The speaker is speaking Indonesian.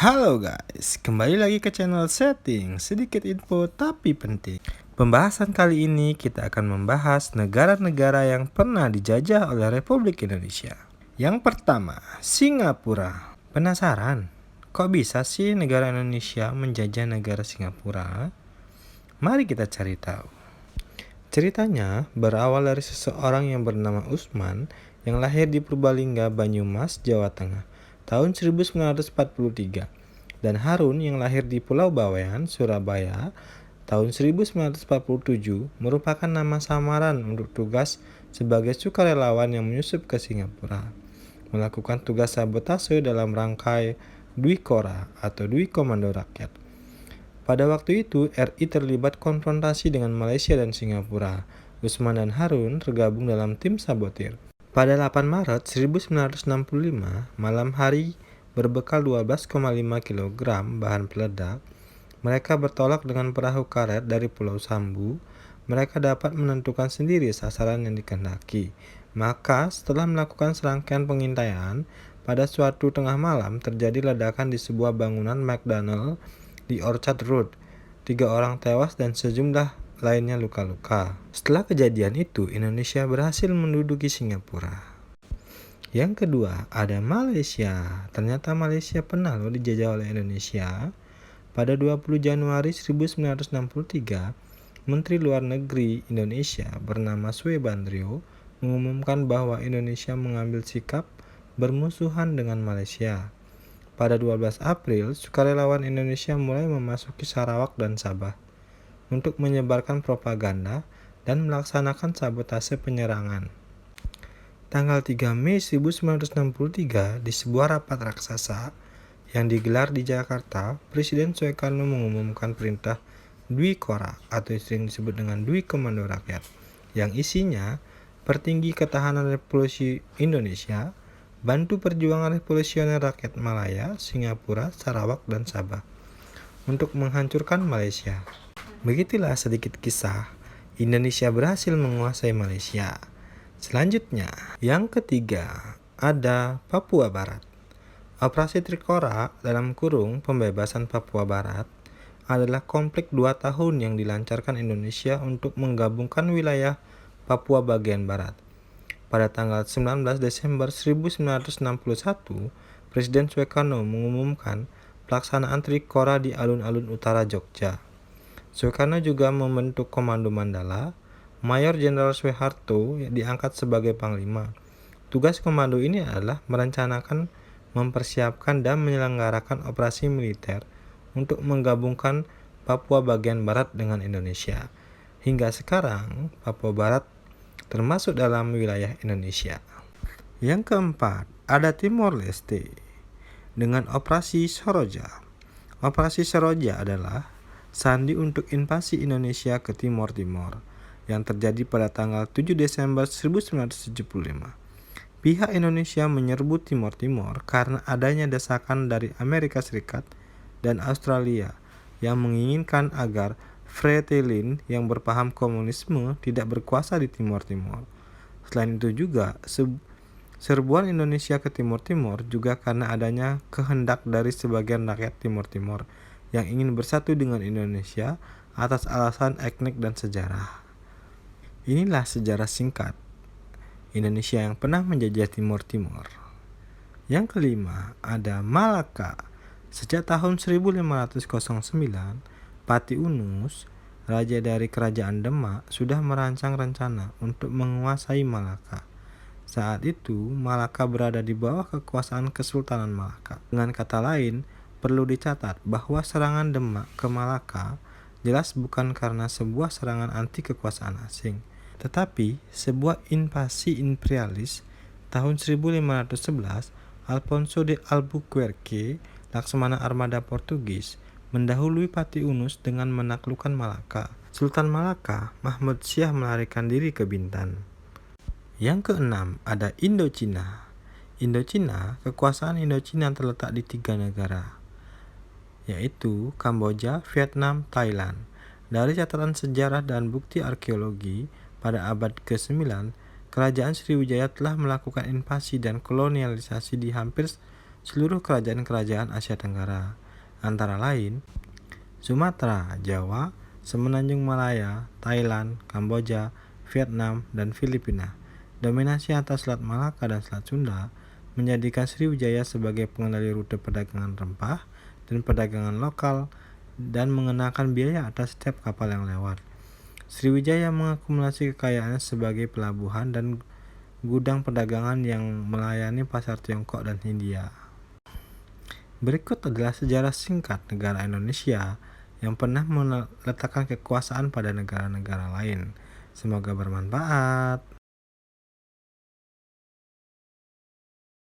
Halo guys, kembali lagi ke channel Setting, sedikit info tapi penting. Pembahasan kali ini kita akan membahas negara-negara yang pernah dijajah oleh Republik Indonesia. Yang pertama, Singapura. Penasaran? Kok bisa sih negara Indonesia menjajah negara Singapura? Mari kita cari tahu. Ceritanya berawal dari seseorang yang bernama Usman yang lahir di Purbalingga, Banyumas, Jawa Tengah tahun 1943 dan Harun yang lahir di Pulau Bawean, Surabaya tahun 1947 merupakan nama samaran untuk tugas sebagai sukarelawan yang menyusup ke Singapura melakukan tugas sabotase dalam rangkai Dwi Kora atau Dwi Komando Rakyat. Pada waktu itu, RI terlibat konfrontasi dengan Malaysia dan Singapura. Usman dan Harun tergabung dalam tim sabotir. Pada 8 Maret 1965, malam hari berbekal 12,5 kg bahan peledak, mereka bertolak dengan perahu karet dari Pulau Sambu. Mereka dapat menentukan sendiri sasaran yang dikehendaki. Maka setelah melakukan serangkaian pengintaian, pada suatu tengah malam terjadi ledakan di sebuah bangunan McDonald di Orchard Road. 3 orang tewas dan sejumlah lainnya luka-luka. Setelah kejadian itu, Indonesia berhasil menduduki Singapura. Yang kedua, ada Malaysia. Ternyata Malaysia pernah dijajah oleh Indonesia. Pada 20 Januari 1963, Menteri Luar Negeri Indonesia bernama Sue Bandrio mengumumkan bahwa Indonesia mengambil sikap bermusuhan dengan Malaysia. Pada 12 April, sukarelawan Indonesia mulai memasuki Sarawak dan Sabah untuk menyebarkan propaganda dan melaksanakan sabotase penyerangan. Tanggal 3 Mei 1963, di sebuah rapat raksasa yang digelar di Jakarta, Presiden Soekarno mengumumkan perintah Dwi Kora atau sering disebut dengan Dwi Komando Rakyat, yang isinya Pertinggi Ketahanan Revolusi Indonesia, Bantu Perjuangan Revolusioner Rakyat Malaya, Singapura, Sarawak, dan Sabah untuk menghancurkan Malaysia. Begitulah sedikit kisah Indonesia berhasil menguasai Malaysia. Selanjutnya, yang ketiga, ada Papua Barat. Operasi Trikora (pembebasan Papua Barat) adalah konflik 2 tahun yang dilancarkan Indonesia untuk menggabungkan wilayah Papua bagian barat. Pada tanggal 19 Desember 1961, Presiden Soekarno mengumumkan pelaksanaan Trikora di alun-alun utara Jogja. Soekarno juga membentuk Komando Mandala. Mayor Jenderal Soeharto diangkat sebagai Panglima. Tugas komando ini adalah merencanakan, mempersiapkan, dan menyelenggarakan operasi militer untuk menggabungkan Papua bagian barat dengan Indonesia. Hingga sekarang, Papua Barat termasuk dalam wilayah Indonesia. Yang keempat, ada Timor Leste dengan Operasi Soroja. Operasi Soroja adalah sandi untuk invasi Indonesia ke Timor Timur yang terjadi pada tanggal 7 Desember 1975. Pihak Indonesia menyerbu Timor Timur karena adanya desakan dari Amerika Serikat dan Australia yang menginginkan agar Fretilin yang berpaham komunisme tidak berkuasa di Timor Timur. Selain itu juga, serbuan Indonesia ke Timor Timur juga karena adanya kehendak dari sebagian rakyat Timor Timur yang ingin bersatu dengan Indonesia atas alasan etnik dan sejarah. Inilah sejarah singkat Indonesia yang pernah menjajah Timor Timur. Yang kelima, ada Malaka. Sejak tahun 1509, Pati Unus, raja dari Kerajaan Demak, sudah merancang rencana untuk menguasai Malaka. Saat itu, Malaka berada di bawah kekuasaan Kesultanan Malaka. Dengan kata lain, perlu dicatat bahwa serangan Demak ke Malaka jelas bukan karena sebuah serangan anti kekuasaan asing, tetapi sebuah invasi imperialis. Tahun 1511, Alfonso de Albuquerque, laksamana armada Portugis, mendahului Pati Unus dengan menaklukkan Malaka. Sultan Malaka, Mahmud Syah, melarikan diri ke Bintan. Yang keenam, ada Indochina. Indochina, kekuasaan Indochina terletak di 3 negara, yaitu Kamboja, Vietnam, Thailand. Dari catatan sejarah dan bukti arkeologi, pada abad ke-9, Kerajaan Sriwijaya telah melakukan invasi dan kolonialisasi di hampir seluruh kerajaan-kerajaan Asia Tenggara, antara lain Sumatera, Jawa, Semenanjung Malaya, Thailand, Kamboja, Vietnam, dan Filipina. Dominasi atas Selat Malaka dan Selat Sunda menjadikan Sriwijaya sebagai pengendali rute perdagangan rempah dan perdagangan lokal dan mengenakan biaya atas setiap kapal yang lewat. Sriwijaya mengakumulasi kekayaannya sebagai pelabuhan dan gudang perdagangan yang melayani pasar Tiongkok dan Hindia. Berikut adalah sejarah singkat negara Indonesia yang pernah meletakkan kekuasaan pada negara-negara lain. Semoga bermanfaat.